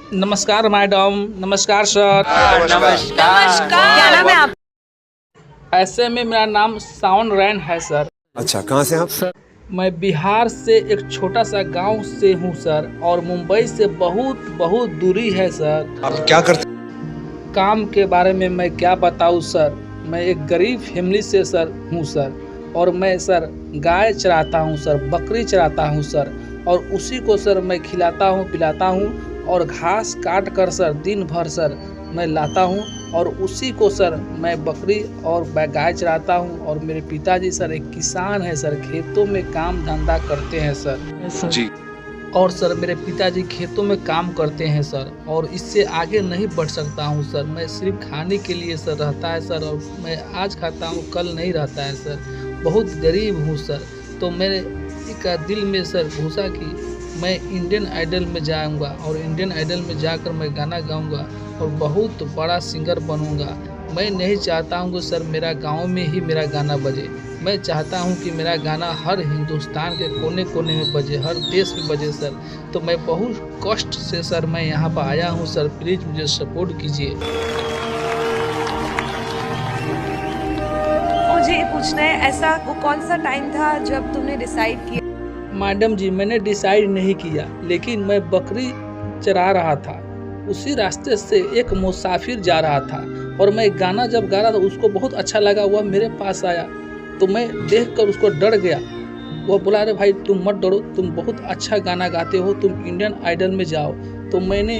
नमस्कार मैडम। नमस्कार सर। नमस्कार। क्या नाम है आप? ऐसे में मेरा नाम सावन रैन है सर। अच्छा, कहाँ से आप? सर मैं बिहार से एक छोटा सा गांव से हूँ सर, और मुंबई से बहुत बहुत दूरी है सर। आप क्या करते? काम के बारे में मैं क्या बताऊँ सर। मैं एक गरीब फैमिली से सर हूँ सर, और मैं सर गाय चराता हूँ सर, बकरी चराता हूँ सर, और उसी को सर मैं खिलाता हूँ पिलाता हूँ, और घास काट कर सर दिन भर सर मैं लाता हूँ, और उसी को सर मैं बकरी और गाय चराता हूँ। और मेरे पिताजी सर एक किसान है सर, खेतों में काम धंधा करते हैं सर जी। और सर मेरे पिताजी खेतों में काम करते हैं सर, और इससे आगे नहीं बढ़ सकता हूँ सर। मैं सिर्फ खाने के लिए सर रहता है सर, और मैं आज खाता हूँ कल नहीं रहता है सर। बहुत गरीब हूँ सर। तो मेरे का दिल में सर घुसा कि मैं इंडियन आइडल में जाऊंगा, और इंडियन आइडल में जाकर मैं गाना गाऊंगा और बहुत बड़ा सिंगर बनूंगा। मैं नहीं चाहता हूं कि सर मेरा गांव में ही मेरा गाना बजे। मैं चाहता हूं कि मेरा गाना हर हिंदुस्तान के कोने कोने में बजे, हर देश में बजे सर। तो मैं बहुत कष्ट से सर मैं यहाँ पर आया हूँ सर। प्लीज़ मुझे सपोर्ट कीजिए। मुझे ये पूछना है, ऐसा वो कौन सा टाइम था जब तुमने डिसाइड किया? मैडम जी, मैंने डिसाइड नहीं किया, लेकिन मैं बकरी चरा रहा था। उसी रास्ते से एक मुसाफिर जा रहा था, और मैं गाना जब गा रहा था उसको बहुत अच्छा लगा। वह मेरे पास आया तो मैं देखकर उसको डर गया। वह बोला, अरे भाई तुम मत डरो, तुम बहुत अच्छा गाना गाते हो, तुम इंडियन आइडल में जाओ। तो मैंने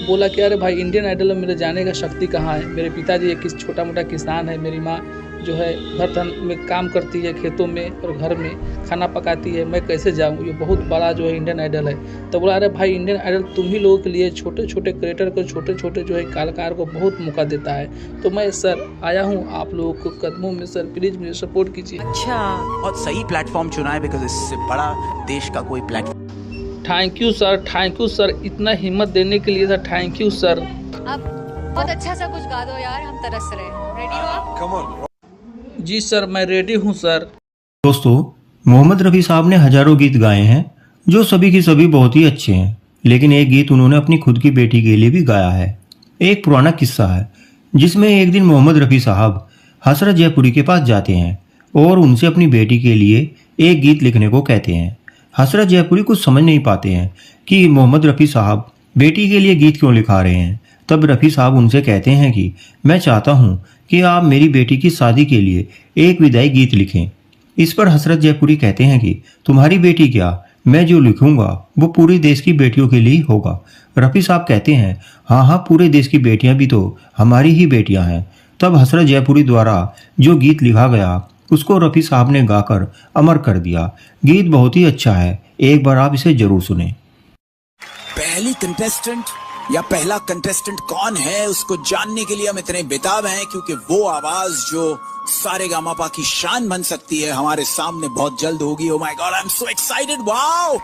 बोला कि अरे भाई इंडियन आइडल में मेरे जाने का शक्ति कहाँ है। मेरे पिताजी एक छोटा मोटा किसान है, मेरी माँ जो है घर धन में काम करती है, खेतों में और घर में खाना पकाती है। मैं कैसे जाऊँ, ये बहुत बड़ा जो है इंडियन आइडल है। तो बोला, अरे भाई इंडियन आइडल तुम ही लोगों के लिए, छोटे छोटे क्रिएटर को, छोटे छोटे जो है कलाकार को बहुत मौका देता है। तो मैं सर आया हूँ आप लोगों को कदमों में सर, प्लीज़ मुझे सपोर्ट कीजिए। अच्छा, बहुत सही प्लेटफॉर्म चुना है, बिकॉज इससे बड़ा देश का कोई platform. Thank you sir, thank you sir, इतना हिम्मत देने के लिए सर, थैंक यू सर। आप बहुत अच्छा सा कुछ गा दो यार, हम तरस रहे हैं। रेडी हो आप? Come on. जी सर, मैं रेडी हूँ सर। दोस्तों, मोहम्मद रफ़ी साहब ने हजारों गीत गाए हैं जो सभी की सभी बहुत ही अच्छे हैं, लेकिन एक गीत उन्होंने अपनी खुद की बेटी के लिए भी गाया है। एक पुराना किस्सा है जिसमें एक दिन मोहम्मद रफ़ी साहब हसरत जयपुरी के पास जाते हैं और उनसे अपनी बेटी के लिए एक गीत लिखने को कहते हैं। हसरत जयपुरी कुछ समझ नहीं पाते हैं कि मोहम्मद रफ़ी साहब बेटी के लिए गीत क्यों लिखा रहे हैं। तब रफ़ी साहब उनसे कहते हैं कि मैं चाहता हूँ कि आप मेरी बेटी की शादी के लिए एक विदाई गीत लिखें। इस पर हसरत जयपुरी कहते हैं कि तुम्हारी बेटी क्या, मैं जो लिखूंगा वो पूरे देश की बेटियों के लिए होगा। रफ़ी साहब कहते हैं हाँ हाँ, पूरे देश की बेटियां भी तो हमारी ही बेटियां हैं। तब हसरत जयपुरी द्वारा जो गीत लिखा गया उसको रफ़ी साहब ने गाकर अमर कर दिया। गीत बहुत ही अच्छा है, एक बार आप इसे जरूर सुने। पहली कंटेस्टेंट या पहला कंटेस्टेंट कौन है उसको जानने के लिए हम इतने बेताब हैं, क्योंकि वो आवाज जो सारे गामापा की शान बन सकती है हमारे सामने बहुत जल्द होगी। Oh my God, I am so excited. Wow!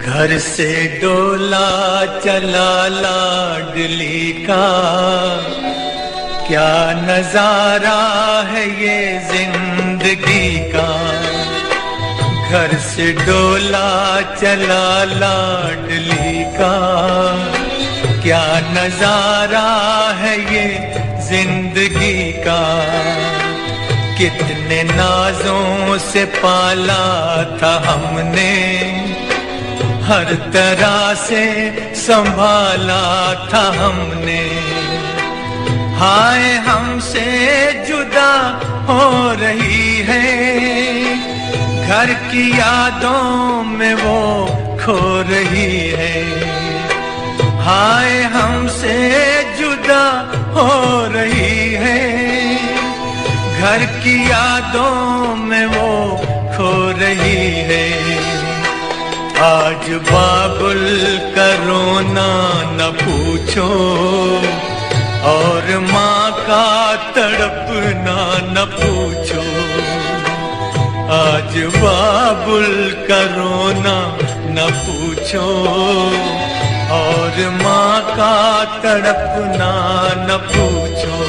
घर से डोला चला लाडली का, क्या नजारा है ये जिंदगी का। घर से डोला चला लाडली का, क्या नजारा है ये जिंदगी का। कितने नाजों से पाला था हमने, हर तरह से संभाला था हमने। हाय हमसे जुदा हो रही है, घर की यादों में वो खो रही है, हाय हमसे जुदा हो रही है। घर की यादों में वो खो रही है। आज बाबुल का रोना न पूछो, और माँ का तड़पना न पूछो। आज बाबुल का रोना न पूछो, और माँ का तड़पना न पूछो।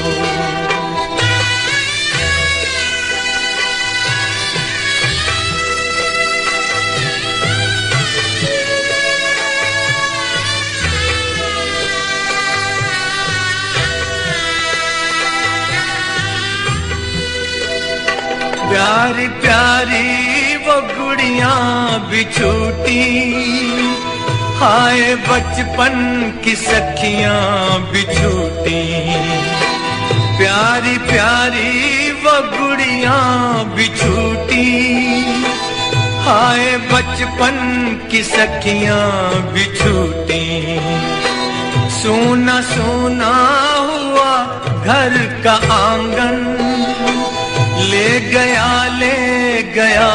प्यारी प्यारी वो गुड़ियां भी छूटी, हाय बचपन की सखियां भी छूटी। प्यारी प्यारी वो गुड़ियां भी छूटी, हाय बचपन की सखियां भी छूटी। सूना सूना हुआ घर का आंगन, ले गया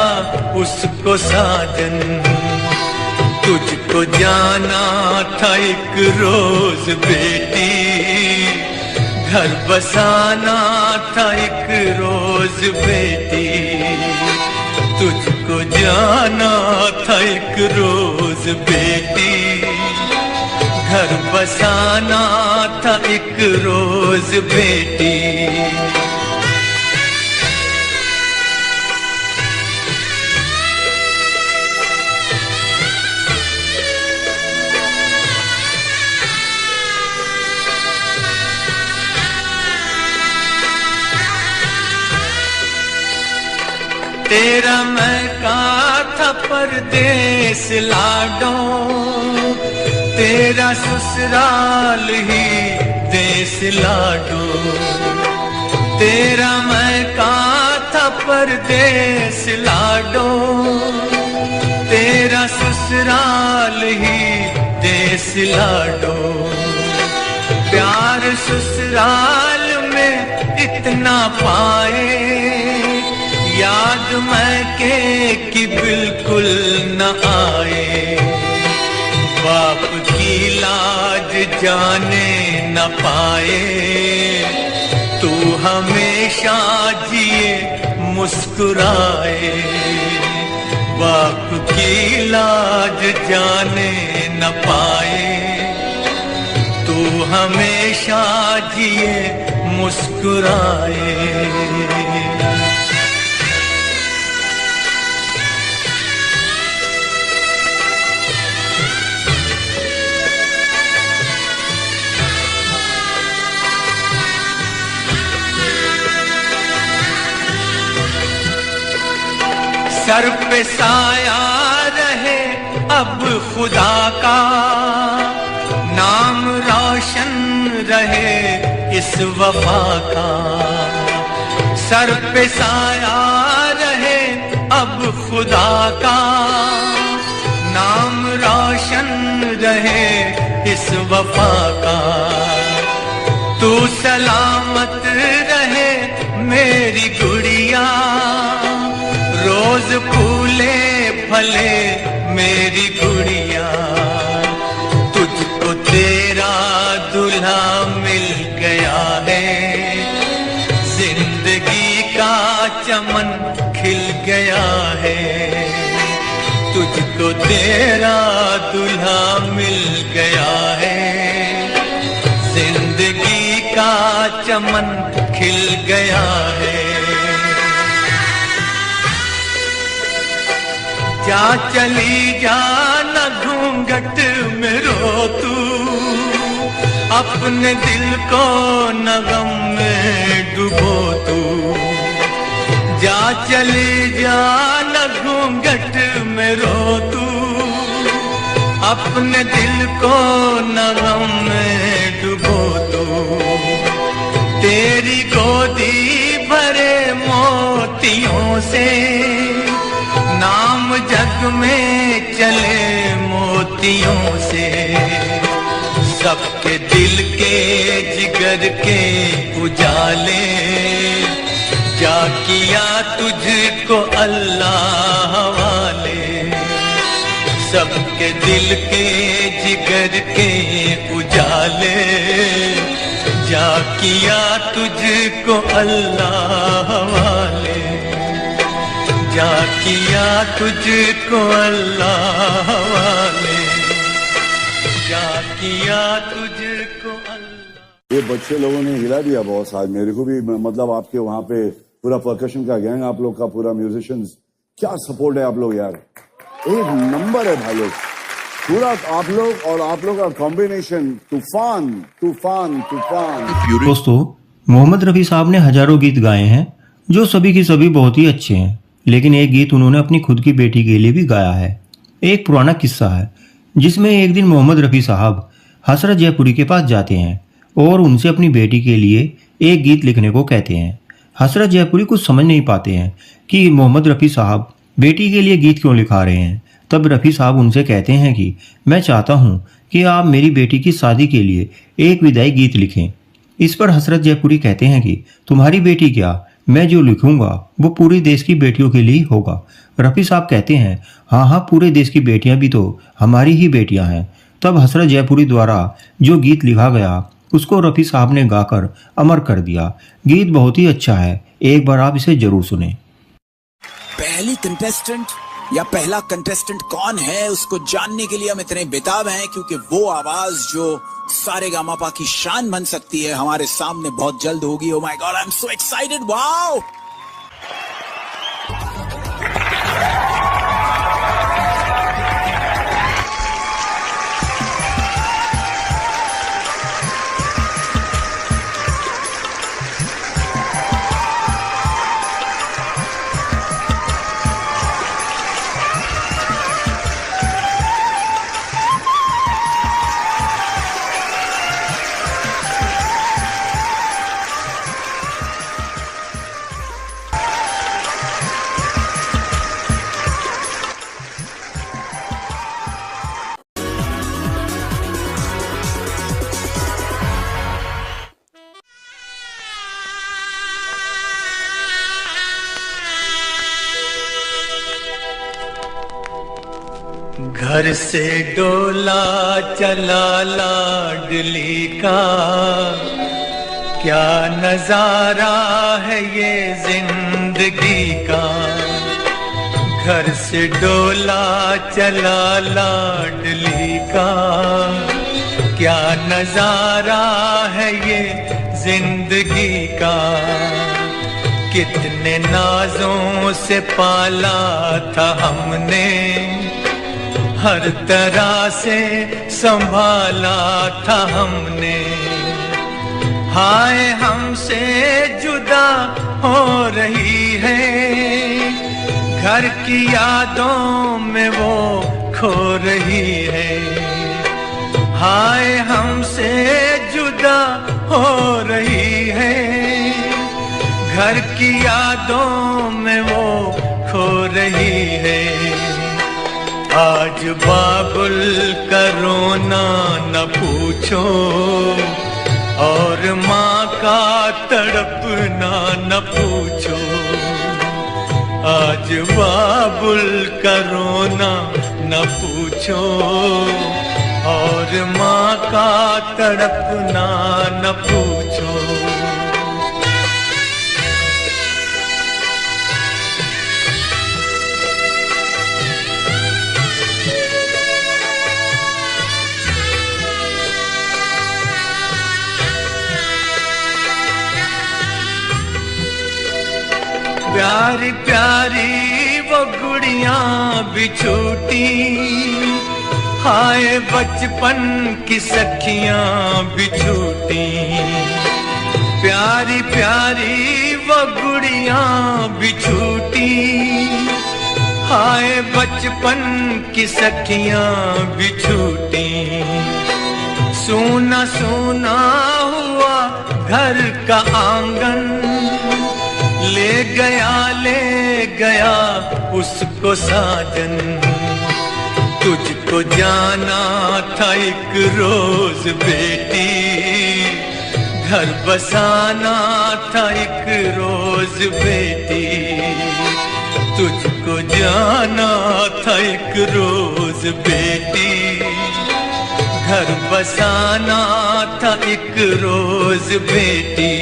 उसको साजन। तुझको जाना था एक रोज बेटी, घर बसाना था एक रोज बेटी। तुझको जाना था एक रोज बेटी, घर बसाना था एक रोज बेटी। तेरा मैं का था परदेस लाडो, तेरा ससुराल ही देश लाडो। तेरा मैं का था परदेस लाडो, तेरा ससुराल ही देश लाडो। प्यार ससुराल में इतना पाए, याद मैं के कि बिल्कुल न आए। बाप की लाज जाने न पाए, तू हमेशा जिए मुस्कुराए। बाप की लाज जाने न पाए, तू हमेशा जिए मुस्कुराए। सर पे साया रहे अब खुदा का, नाम रोशन रहे इस वफा का। सर पे साया रहे अब खुदा का, नाम रोशन रहे इस वफा का। तू सलामत रहे मेरी गुड़िया, रोज फूले फले मेरी गुड़िया। तुझको तेरा दूल्हा मिल गया है, जिंदगी का चमन खिल गया है। तुझको तेरा दूल्हा मिल गया है, जिंदगी का चमन खिल गया है। जा चली जा न घूंघट में रो तू, अपने दिल को न गम में डुबो तू। जा चली जा न घूंघट में रो तू, अपने दिल को न गम में डुबो तू। तेरी गोदी भरे मोतियों से नाम जग में चले मोतियों से, सबके दिल के जिगर के उजाले, क्या किया तुझको अल्लाह वाले। सबके दिल के जिगर के उजाले, क्या किया तुझको अल्लाह वाले, क्या किया तुझको अल्लाह वाले, क्या किया तुझको अल्लाह। ये बच्चे लोगों ने हिला दिया बहुत आज मेरे को भी, मतलब आपके वहां पे पूरा परकशन का गैंग, आप लोग का पूरा म्यूजिशियंस, क्या सपोर्ट है आप लोग यार, एक नंबर है भाई लोग पूरा आप लोग, और आप लोग का कॉम्बिनेशन तूफान तूफान तूफान। दोस्तों, मोहम्मद रफी साहब ने हजारों गीत गाए हैं जो सभी की सभी बहुत ही अच्छे हैं, लेकिन एक गीत उन्होंने अपनी खुद की बेटी के लिए भी गाया है। एक पुराना किस्सा है जिसमें एक दिन मोहम्मद रफी साहब हसरत जयपुरी के पास जाते हैं और उनसे अपनी बेटी के लिए एक गीत लिखने को कहते हैं। हसरत जयपुरी कुछ समझ नहीं पाते हैं कि मोहम्मद रफी साहब बेटी के लिए गीत क्यों लिखा रहे हैं। तब रफी साहब उनसे कहते हैं कि मैं चाहता हूं कि आप मेरी बेटी की शादी के लिए एक विदाई गीत लिखें। इस पर हसरत जयपुरी कहते हैं कि तुम्हारी बेटी क्या, मैं जो लिखूंगा वो पूरे देश की बेटियों के लिए होगा। रफी साहब कहते हैं हाँ हाँ, पूरे देश की बेटियां भी तो हमारी ही बेटियां हैं। तब हसरत जयपुरी द्वारा जो गीत लिखा गया उसको रफी साहब ने गाकर अमर कर दिया। गीत बहुत ही अच्छा है, एक बार आप इसे जरूर सुने। पहली कंटेस्टेंट या पहला कंटेस्टेंट कौन है उसको जानने के लिए हम इतने बेताब हैं, क्योंकि वो आवाज जो सारेगामापा की शान बन सकती है हमारे सामने बहुत जल्द होगी। Oh my God, I am so excited, wow. घर से डोला चला लाडली का, क्या नजारा है ये जिंदगी का। घर से डोला चला लाडली का, क्या नजारा है ये जिंदगी का। कितने नाजों से पाला था हमने, हर तरह से संभाला था हमने। हाय हमसे जुदा हो रही है, घर की यादों में वो खो रही है। हाय हमसे जुदा हो रही है, घर की यादों में वो खो रही है। आज बाबुल का रोना न पूछो, और माँ का तड़पना न पूछो। आज बाबुल का रोना न पूछो, और माँ का तड़पना न पूछो। प्यारी प्यारी वो गुड़ियां भी छूटी, हाय बचपन की सखियां भी छूटी। प्यारी प्यारी वो गुड़ियां भी छूटी, हाय बचपन की सखियां भी छूटी। सूना सूना हुआ घर का आंगन, ले गया उसको साजन, तुझको जाना था एक रोज बेटी, घर बसाना था एक रोज बेटी, तुझको जाना था एक रोज बेटी, घर बसाना था एक रोज बेटी।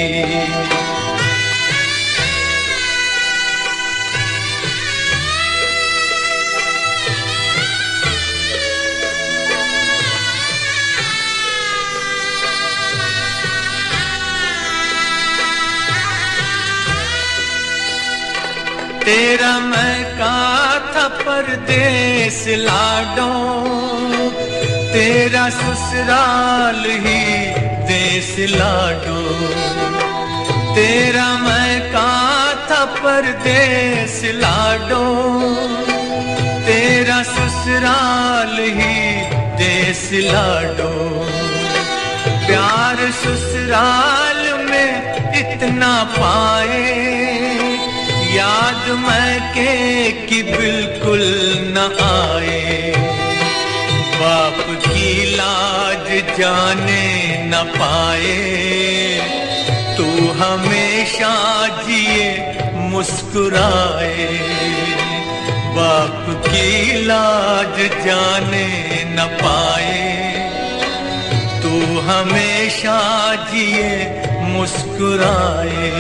तेरा मैं का था परदेस लाडो, तेरा ससुराल ही देश लाडो, तेरा मैं का था परदेस लाडो, तेरा ससुराल ही देश लाडो, प्यार ससुराल में इतना पाए, याद मैं के कि बिल्कुल न आए, बाप की लाज जाने न पाए, तू हमेशा जिए मुस्कुराए, बाप की लाज जाने न पाए, तू हमेशा जिए मुस्कुराए।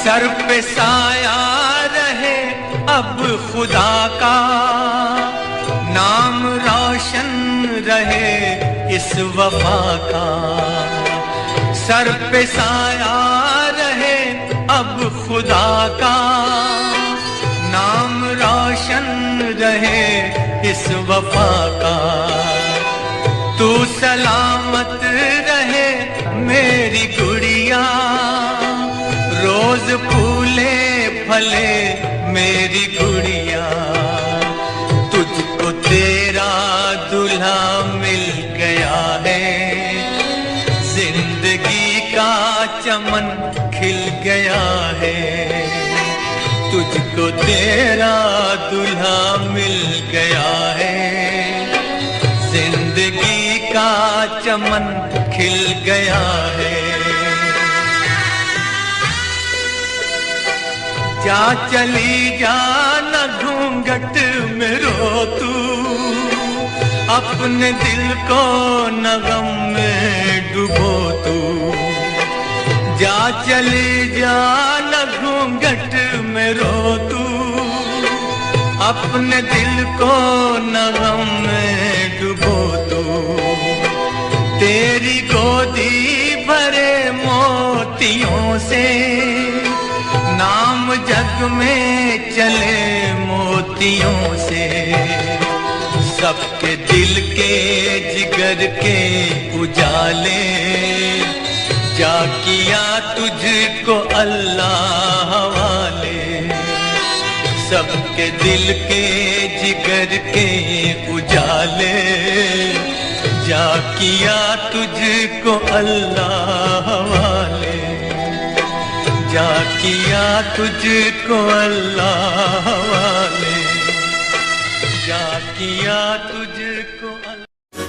सर पे साया रहे अब खुदा का, नाम रोशन रहे इस वफा का, सर पे साया रहे अब खुदा का, नाम रोशन रहे इस वफा का, तू सलामत रहे मेरी गुड़िया, रोज फूले फले मेरी गुड़िया, तुझको तेरा दूल्हा मिल गया है, जिंदगी का चमन खिल गया है, तुझको तेरा दूल्हा मिल गया है, जिंदगी का चमन खिल गया है। जा चली जा न घूंघट में रो तू, अपने दिल को न गम में डुबो तू, जा चली जा न घूंघट में रो तू, अपने दिल को न गम में डुबो तू, तेरी गोदी भरे मोतियों से नाम जग में चले मोतियों से, सबके दिल के जिगर के उजाले, जा किया तुझको अल्लाह हवाले, सबके दिल के जिगर के उजाले, जा किया तुझको अल्लाह हवाले, जा किया तुझको अल्लाह हवाले, जा किया तुझको